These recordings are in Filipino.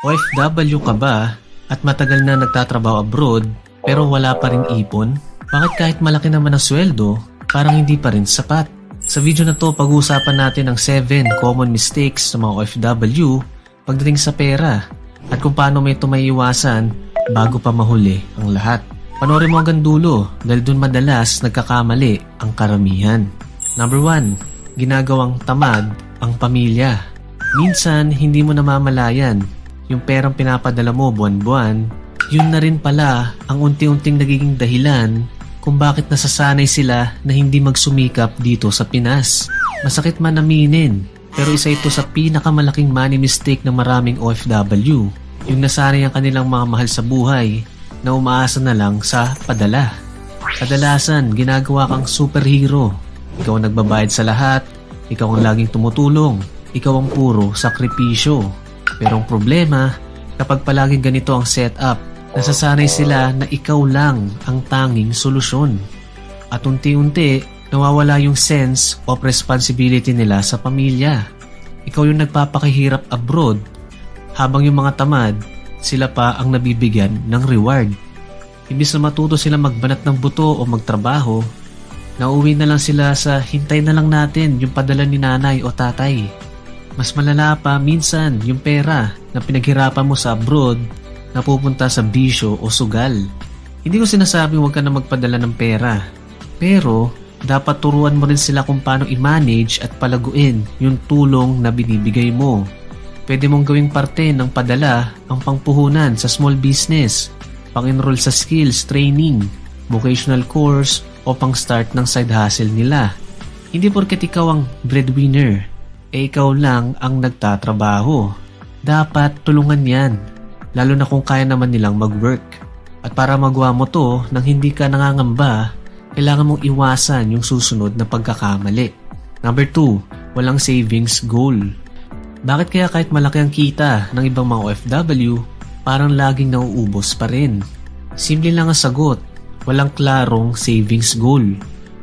OFW ka ba at matagal na nagtatrabaho abroad pero wala pa rin ipon? Bakit kahit malaki naman ang sweldo, parang hindi pa rin sapat? Sa video na to, pag-uusapan natin ang 7 common mistakes ng mga OFW pagdating sa pera at kung paano may ito maiiwasan bago pa mahuli ang lahat. Panoorin mo hanggang dulo dahil dun madalas nagkakamali ang karamihan. Number 1, ginagawang tamad ang pamilya. Minsan, hindi mo namamalayan yung perang pinapadala mo buwan-buwan, yun na rin pala ang unti-unting nagiging dahilan kung bakit nasasanay sila na hindi magsumikap dito sa Pinas. Masakit man aminin, pero isa ito sa pinakamalaking money mistake ng maraming OFW. Yung nasanay ang kanilang mga mahal sa buhay na umaasa na lang sa padala. Kadalasan, ginagawa kang superhero. Ikaw ang nagbabayad sa lahat, ikaw ang laging tumutulong, ikaw ang puro sakripisyo. Pero ang problema, kapag palaging ganito ang setup, nasasanay sila na ikaw lang ang tanging solusyon. At unti-unti, nawawala yung sense of responsibility nila sa pamilya. Ikaw yung nagpapakahirap abroad, habang yung mga tamad, sila pa ang nabibigyan ng reward. Imbis na matuto sila magbanat ng buto o magtrabaho, nauwi na lang sila sa hintay na lang natin yung padala ni nanay o tatay. Mas malala pa minsan yung pera na pinaghirapan mo sa abroad na pupunta sa bisyo o sugal. Hindi ko sinasabing huwag ka na magpadala ng pera. Pero dapat turuan mo rin sila kung paano i-manage at palaguin yung tulong na binibigay mo. Pwede mong gawing parte ng padala ang pangpuhunan sa small business, pang-enroll sa skills, training, vocational course o pang-start ng side hustle nila. Hindi porket ikaw ang breadwinner, ikaw lang ang nagtatrabaho. Dapat tulungan yan, lalo na kung kaya naman nilang mag-work. At para magawa mo to nang hindi ka nangangamba, kailangan mong iwasan yung susunod na pagkakamali. Number 2, walang savings goal. Bakit kaya kahit malaki ang kita ng ibang mga OFW, parang laging nauubos pa rin? Simple lang ang sagot, walang klarong savings goal.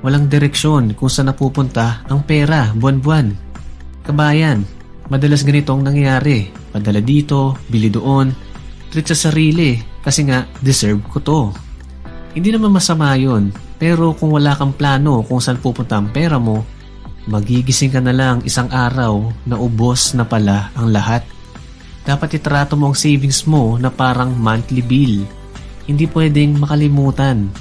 Walang direksyon kung saan napupunta ang pera buwan-buwan. Kabayan, madalas ganitong nangyayari. Padala dito, bili doon, treat sa sarili kasi nga deserve ko to. Hindi naman masama yun, pero kung wala kang plano kung saan pupunta ang pera mo, magigising ka na lang isang araw na ubos na pala ang lahat. Dapat itrato mo ang savings mo na parang monthly bill. Hindi pwedeng makalimutan.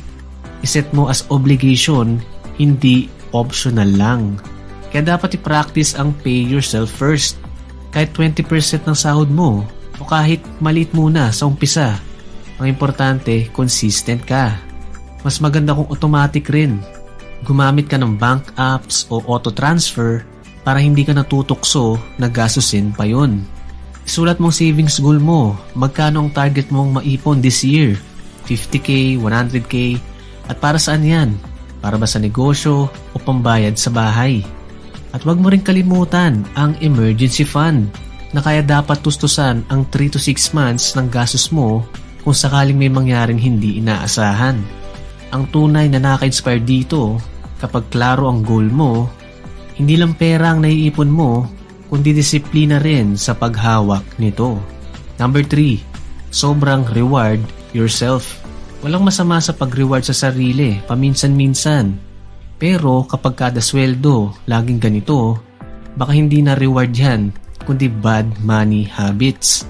Iset mo as obligation, hindi optional lang. Kaya dapat i-practice ang pay yourself first. Kahit 20% ng sahod mo o kahit maliit muna sa umpisa. Ang importante, consistent ka. Mas maganda kung automatic rin. Gumamit ka ng bank apps o auto-transfer para hindi ka natutukso na gastusin pa yun. Isulat mong savings goal mo. Magkano ang target mong maipon this year? 50k, 100k? At para saan yan? Para ba sa negosyo o pambayad sa bahay? At huwag mo rin kalimutan ang emergency fund na kaya dapat tustusan ang 3 to 6 months ng gastos mo kung sakaling may mangyaring hindi inaasahan. Ang tunay na nakaka-inspire dito, kapag klaro ang goal mo, hindi lang pera ang naiipon mo, kundi disiplina rin sa paghawak nito. Number 3, sobrang reward yourself. Walang masama sa pag-reward sa sarili, paminsan-minsan. Pero kapag kada sweldo, laging ganito, baka hindi na reward yan, kundi bad money habits.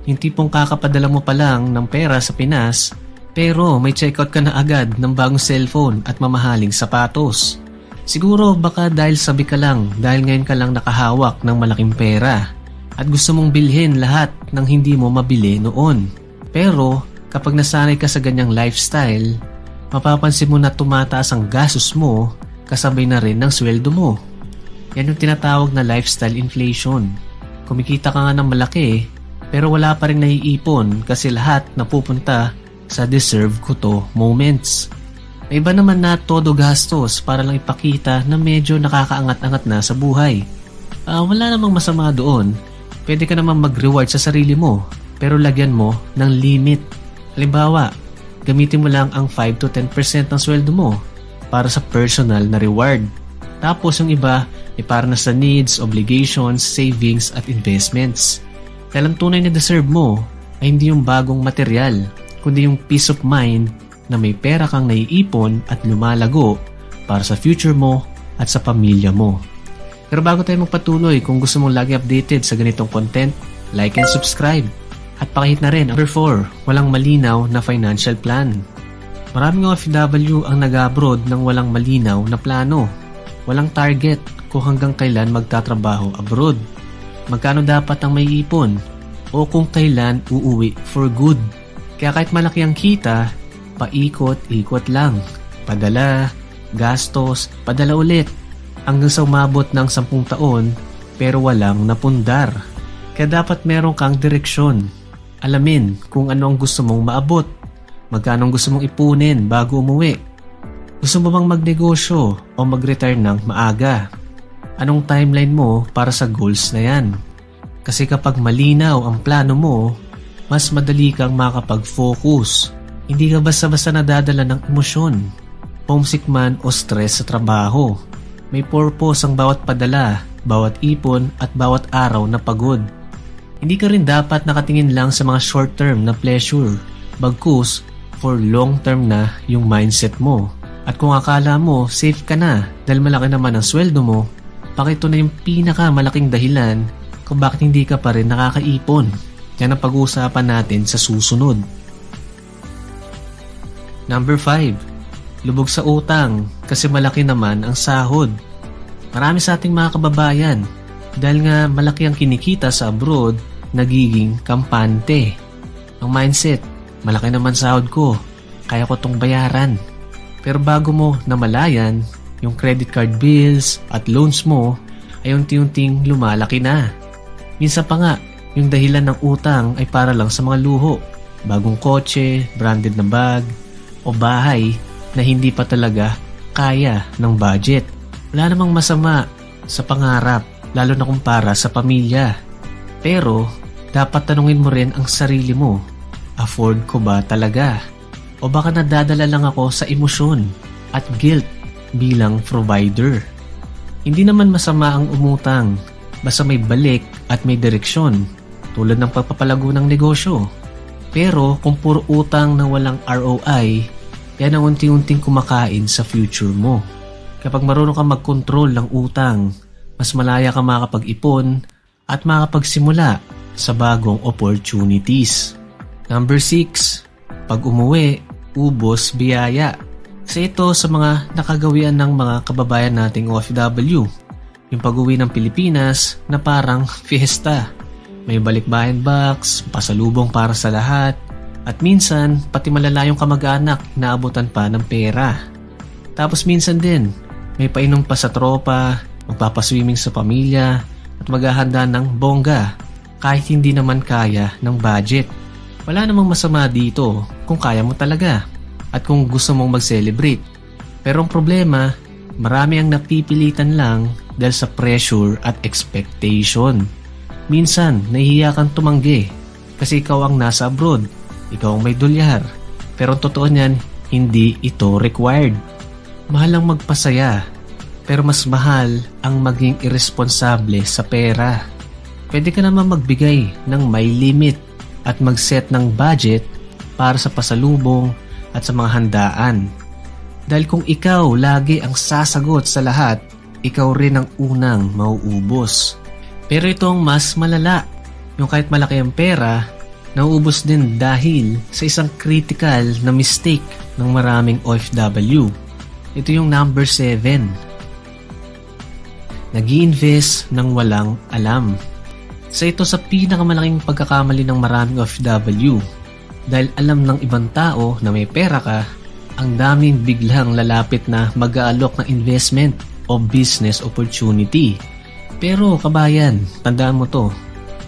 Yung tipong kakapadala mo pa lang ng pera sa Pinas, pero may checkout ka na agad ng bagong cellphone at mamahaling sapatos. Siguro baka dahil sabi ka lang, dahil ngayon ka lang nakahawak ng malaking pera at gusto mong bilhin lahat ng hindi mo mabili noon. Pero kapag nasanay ka sa ganyang lifestyle, mapapansin mo na tumataas ang gastos mo kasabay na rin ng sweldo mo. Yan yung tinatawag na lifestyle inflation. Kumikita ka nga ng malaki pero wala pa rin naiipon kasi lahat napupunta sa deserve ko to moments. May iba naman na todo gastos para lang ipakita na medyo nakakaangat-angat na sa buhay. Wala namang masama doon. Pwede ka naman mag-reward sa sarili mo pero lagyan mo ng limit. Halimbawa, gamitin mo lang ang 5 to 10% ng sweldo mo para sa personal na reward. Tapos yung iba ay para na sa needs, obligations, savings at investments. Dahil ang tunay na deserve mo ay hindi yung bagong material, kundi yung peace of mind na may pera kang naiipon at lumalago para sa future mo at sa pamilya mo. Pero bago tayo magpatuloy, kung gusto mong lagi updated sa ganitong content, like and subscribe. At pakihit na rin, number 4, walang malinaw na financial plan. Maraming OFW ang nag-abroad ng walang malinaw na plano. Walang target kung hanggang kailan magtatrabaho abroad. Magkano dapat ang may ipon o kung kailan uuwi for good. Kaya kahit malaki ang kita, paikot-ikot lang. Padala, gastos, padala ulit. Hanggang sa umabot ng 10 taon pero walang napundar. Kaya dapat meron kang direksyon. Alamin kung ano ang gusto mong maabot. Magkano ang gusto mong ipunin bago umuwi. Gusto mo bang magnegosyo o mag-retire ng maaga? Anong timeline mo para sa goals na yan? Kasi kapag malinaw ang plano mo, mas madali kang makapag-focus. Hindi ka basta-basta nadadala ng emosyon, homesick man o stress sa trabaho. May purpose ang bawat padala, bawat ipon at bawat araw na pagod. Hindi ka rin dapat nakatingin lang sa mga short-term na pleasure. Bagkus, for long-term na yung mindset mo. At kung akala mo safe ka na dahil malaki naman ang sweldo mo, pakito na yung pinakamalaking dahilan kung bakit hindi ka pa rin nakakaipon. Yan ang pag-uusapan natin sa susunod. Number 5. Lubog sa utang kasi malaki naman ang sahod. Marami sa ating mga kababayan dahil nga malaki ang kinikita sa abroad, nagiging kampante. Ang mindset, malaki naman sahod ko, kaya ko tong bayaran. Pero bago mo namalayan, yung credit card bills at loans mo ay unti-unting lumalaki na. Minsan pa nga, yung dahilan ng utang ay para lang sa mga luho, bagong kotse, branded na bag, o bahay na hindi pa talaga kaya ng budget. Wala namang masama sa pangarap, lalo na kung para sa pamilya. Pero, dapat tanungin mo rin ang sarili mo, afford ko ba talaga? O baka nadadala lang ako sa emosyon at guilt bilang provider. Hindi naman masama ang umutang, basta may balik at may direksyon, tulad ng pagpapalago ng negosyo. Pero kung puro utang na walang ROI, yan ang unti-unting kumakain sa future mo. Kapag marunong ka mag-control ng utang, mas malaya ka makapag-ipon at makapagsimula sa bagong opportunities. Number 6. Pag umuwi, ubos biyaya. Kasi ito sa mga nakagawian ng mga kababayan nating OFW. Yung pag-uwi ng Pilipinas na parang fiesta. May balikbayan box, pasalubong para sa lahat, at minsan pati malalayong kamag-anak inaabutan pa ng pera. Tapos minsan din, may painom pa sa tropa, magpapaswimming sa pamilya, at maghahanda ng bongga kahit hindi naman kaya ng budget. Wala namang masama dito kung kaya mo talaga at kung gusto mong mag-celebrate. Pero ang problema, marami ang napipilitan lang dahil sa pressure at expectation. Minsan, nahihiya kang tumanggi kasi ikaw ang nasa abroad, ikaw ang may dolyar. Pero ang totoo niyan, hindi ito required. Mahal ang magpasaya, pero mas mahal ang maging irresponsable sa pera. Pwede ka naman magbigay ng may limit at mag-set ng budget para sa pasalubong at sa mga handaan. Dahil kung ikaw lagi ang sasagot sa lahat, ikaw rin ang unang mauubos. Pero ito ang mas malala, yung kahit malaki ang pera, nauubos din dahil sa isang critical na mistake ng maraming OFW. Ito yung number 7. Nag-i-invest ng walang alam. Sa ito sa pinakamalaking pagkakamali ng maraming OFW. Dahil alam ng ibang tao na may pera ka, ang daming biglang lalapit na mag-aalok ng investment o business opportunity. Pero kabayan, tandaan mo to,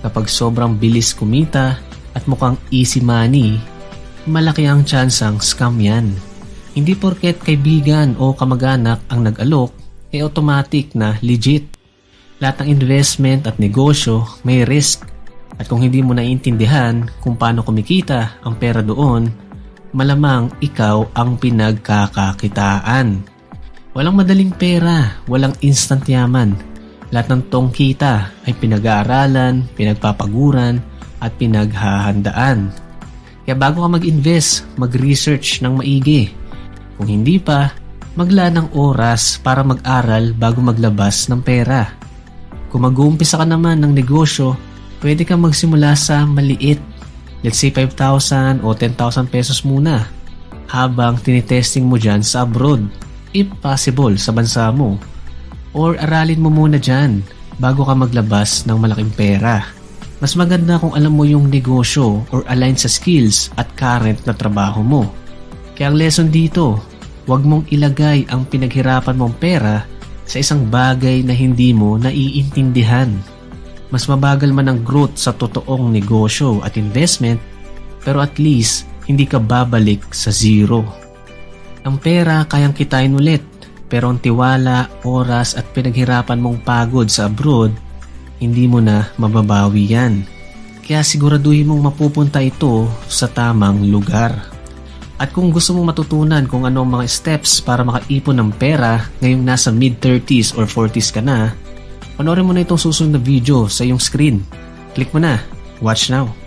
kapag sobrang bilis kumita at mukhang easy money, malaki ang tsansang scam yan. Hindi porket kaibigan o kamag-anak ang nag-alok, automatic na legit. Lahat ng investment at negosyo may risk. At kung hindi mo naiintindihan kung paano kumikita ang pera doon, malamang ikaw ang pinagkakakitaan. Walang madaling pera, walang instant yaman. Lahat ng tong kita ay pinag-aaralan, pinagpapaguran, at pinaghahandaan. Kaya bago ka mag-invest, mag-research ng maigi. Kung hindi pa, maglaan ng oras para mag-aral bago maglabas ng pera. Kung mag-uumpisa ka naman ng negosyo, pwede kang magsimula sa maliit. Let's say 5,000 o 10,000 pesos muna habang tinitesting mo dyan sa abroad, if possible sa bansa mo. Or aralin mo muna dyan bago ka maglabas ng malaking pera. Mas maganda kung alam mo yung negosyo or align sa skills at current na trabaho mo. Kaya ang lesson dito, huwag mong ilagay ang pinaghirapan mong pera sa isang bagay na hindi mo naiintindihan. Mas mabagal man ang growth sa totoong negosyo at investment, pero at least hindi ka babalik sa zero. Ang pera kayang kitain ulit, pero ang tiwala, oras at pinaghirapan mong pagod sa abroad, hindi mo na mababawi yan. Kaya siguraduhin mong mapupunta ito sa tamang lugar. At kung gusto mong matutunan kung ano ang mga steps para makaipon ng pera ngayong nasa mid-30s or 40s ka na, panoorin mo na itong susunod na video sa iyong screen. Click mo na. Watch now.